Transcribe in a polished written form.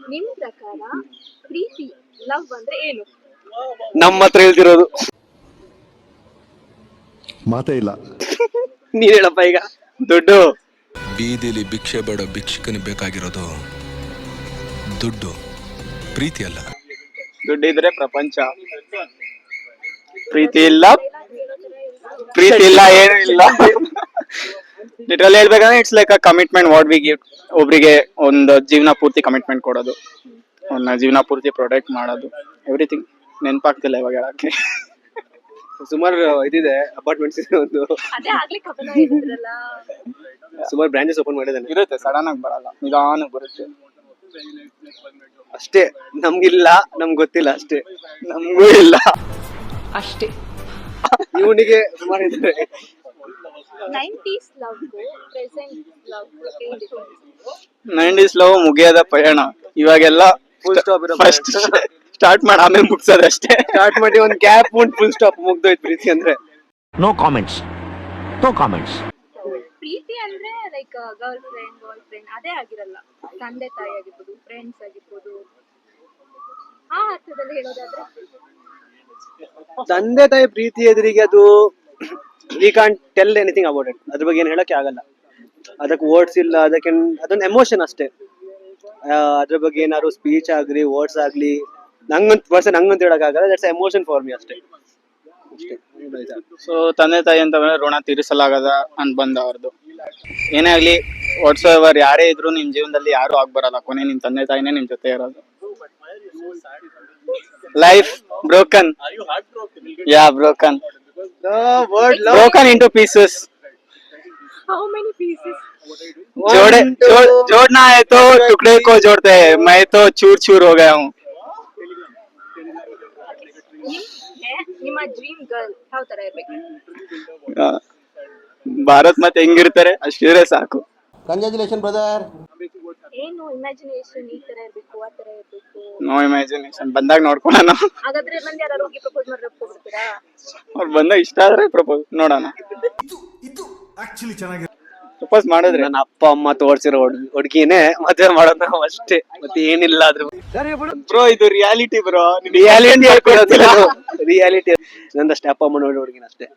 ನಿಮ್ ಪ್ರಕಾರ ಪ್ರೀತಿ ಲವ್ ಅಂದ್ರೆ ಏನು? ನಮ್ಮ ಹತ್ರ ಹೇಳ್ತಿರೋದು ಮಾತೇ ಇಲ್ಲ. ನೀನ್ ಹೇಳಪ್ಪ ಈಗ. ದುಡ್ಡು. ಬೀದಿಲಿ ಭಿಕ್ಷೆ ಬೇಡ ಭಿಕ್ಷಕನಿಗೆ ಬೇಕಾಗಿರೋದು ದುಡ್ಡು, ಪ್ರೀತಿ ಅಲ್ಲ. ದುಡ್ಡಿದ್ರೆ ಪ್ರಪಂಚ. ಪ್ರೀತಿ ಇಲ್ಲ, ಪ್ರೀತಿ ಇಲ್ಲ, ಏನು ಇಲ್ಲ. ಲಿಟ್ರಲಿ ಹೇಳ್ಬೇಕಂದ್ರೆ it's like a commitment what we give. ಒಬ್ರಿಗೆ ಒಂದು ಜೀವನ ಪೂರ್ತಿ ಕಮಿಟ್ಮೆಂಟ್ ಕೊಡೋದು, ಅವ್ನ ಜೀವನ ಪೂರ್ತಿ ಪ್ರೊಟೆಕ್ಟ್ ಮಾಡೋದು, ಎವ್ರಿಥಿಂಗ್. ನೆನಪಾಗ್ತಿಲ್ಲ ಇವಾಗ ಹೇಳಕ್ಕೆ. ಸುಮಾರು ಇದಿದೆ, ಅಪಾರ್ಟ್ಮೆಂಟ್ಸ್ ಇದೆ, ಒಂದು ಅದೇ ಆಗ್ಲೇ ಕಪಲ ಹೇಳಿದ್ರಲ್ಲ. ಸುಮಾರು ಬ್ರಾಂಚಸ್ ಓಪನ್ ಮಾಡಿದಾನೆ. ಇರುತ್ತೆ, ಸಡನ್ ಆಗಿ ಬರಲ್ಲ, ನಿಧಾನಕ್ಕೆ ಬರುತ್ತೆ ಅಷ್ಟೇ. ನಮ್ಗಿಲ್ಲ, ನಮ್ಗೆ ಗೊತ್ತಿಲ್ಲ ಅಷ್ಟೇ. ನಮಗೂ ಇಲ್ಲ ಅಷ್ಟೇ. ಇವನಿಗೆ ಸುಮಾರು ಇದ್ದಾರೆ. 90s ಲವ್ ಪ್ರೆಸೆಂಟ್ ಲವ್ ಏನ್ ಡಿಫರೆನ್ಸ್? 90s ಲವ್ ಮುಗಿಯೋದ ಪಯಣ. ಇವಾಗೆಲ್ಲ ಫುಲ್ ಸ್ಟಾಪ್ ಇರೋ ಫಸ್ಟ್ ಸ್ಟಾರ್ಟ್ ಮಾಡಿ ಆಮೇಲೆ ಮುಗ್ಸೋದಷ್ಟೇ. ಸ್ಟಾರ್ಟ್ ಮಾಡಿ ಒಂದು ಗ್ಯಾಪ್ ಉಂಟು, ಫುಲ್ ಸ್ಟಾಪ್ ಮುಗ್ದೋಯ್ತು ಪ್ರೀತಿ ಅಂದ್ರೆ. No comments, no comments. ಪ್ರೀತಿ ಅಂದ್ರೆ ಲೈಕ್ ಗರ್ಲ್ ಫ್ರೆಂಡ್ ಅದೇ ಆಗಿರಲ್ಲ. ತಂದೆ ತಾಯಿ ಆಗಿರ್ಬೋದು, ಫ್ರೆಂಡ್ಸ್ ಆಗಿರ್ಬೋದು, ಆ ಅರ್ಥದಲ್ಲಿ ಹೇಳೋದಾದ್ರೆ ತಂದೆ ತಾಯಿ ಪ್ರೀತಿ ಎದುರಿಗೆ ಅದು we can't tell anything about it. ಅದ್ರ ಬಗ್ಗೆ ಏನ್ ಹೇಳಕ್ಕೆ ಆಗಲ್ಲ. ಅದಕ್ಕೆ ವರ್ಡ್ಸ್ ಇಲ್ಲ, ಅದಕ್ಕೆ ಅದೊಂದು ಎಮೋಷನ್ ಅಷ್ಟೇ. ಅದ್ರ ಬಗ್ಗೆ ಏನಾದ್ರು ಸ್ಪೀಚ್ ಆಗ್ಲಿ, ವರ್ಡ್ಸ್ ಆಗ್ಲಿ, ನಂಗಂತ ಹೇಳಕ್ ಆಗಲ್ಲ. ದಟ್ಸ್ ಎಮೋಷನ್ ಫಾರ್ ಮಿ ಅಷ್ಟೇ. ಸೊ ತಂದೆ ತಾಯಿ ಅಂತ ಋಣ ತೀರಿಸಲಾಗದ ಅನ್ಬಂಧ ಅವ್ರದ್ದು. ಏನೇ ಆಗ್ಲಿ, ವಾಟ್ಸ್ ಎವರ್ ಯಾರೇ ಇದ್ರು ನಿಮ್ ಜೀವನದಲ್ಲಿ ಯಾರು ಆಗ್ಬರಲ್ಲ. ಕೊನೆ ನಿಮ್ ತಂದೆ ತಾಯಿನೇ ನಿಮ್ ಜೊತೆ ಇರೋದು. Life broken. Yeah broken. Broken into pieces. how many pieces? जोड़ना है तो टुकड़े को जोड़ते हैं. मैं तो चूर चूर हो गया हूँ. ನಿಮ್ಮ ಡ್ರೀಮ್ ಗರ್ಲ್ ಯಾವ ತರ ಇರ್ಬೇಕು? ಭಾರತ್ ಮತ್ತೆ ಹೆಂಗಿರ್ತಾರೆ ಅಷ್ಟಿದ್ರೆ ಸಾಕು. Congratulation brother. ಏನು ಇಮ್ಯಾಜಿನೇಷನ್ ಈ ತರ ಇರ್ಬೇಕು, ಆ ತರ ಇರ್ಬೇಕು? No imagination. ಬಂದಾಗ ನೋಡ್ಕೊಳ್ಳೋಣ. ಹಾಗಾದ್ರೆ ಬಂದು ಯಾರು ಹೋಗಿ ಪ್ರಪೋಸ್ ಮಾಡಿ ಒಪ್ಕೊಬಿಡ್ತೀರಾ? ಅವ್ರು ಬಂದಾಗ ಇಷ್ಟ ಆದ್ರೆ ಪ್ರಪೋಸ್ ನೋಡೋಣ. ಪ್ರಪೋಸ್ ಮಾಡಿದ್ರೆ ನನ್ನ ಅಪ್ಪ ಅಮ್ಮ ತೋರ್ಸಿರೋ ಹುಡುಗಿನೇ ಮದುವೆ ಮಾಡೋದು ನಾವು ಅಷ್ಟೇ, ಮತ್ತೆ ಏನಿಲ್ಲ. ಅದ್ರ ಬ್ರೋ ಇದು ರಿಯಾಲಿಟಿ ಬ್ರೋ. ರಿಯಾಲಿಟಿ ನಂದಷ್ಟೇ, ಅಪ್ಪ ಅಮ್ಮ ನೋಡಿ ಹುಡುಗಿನ ಅಷ್ಟೇ.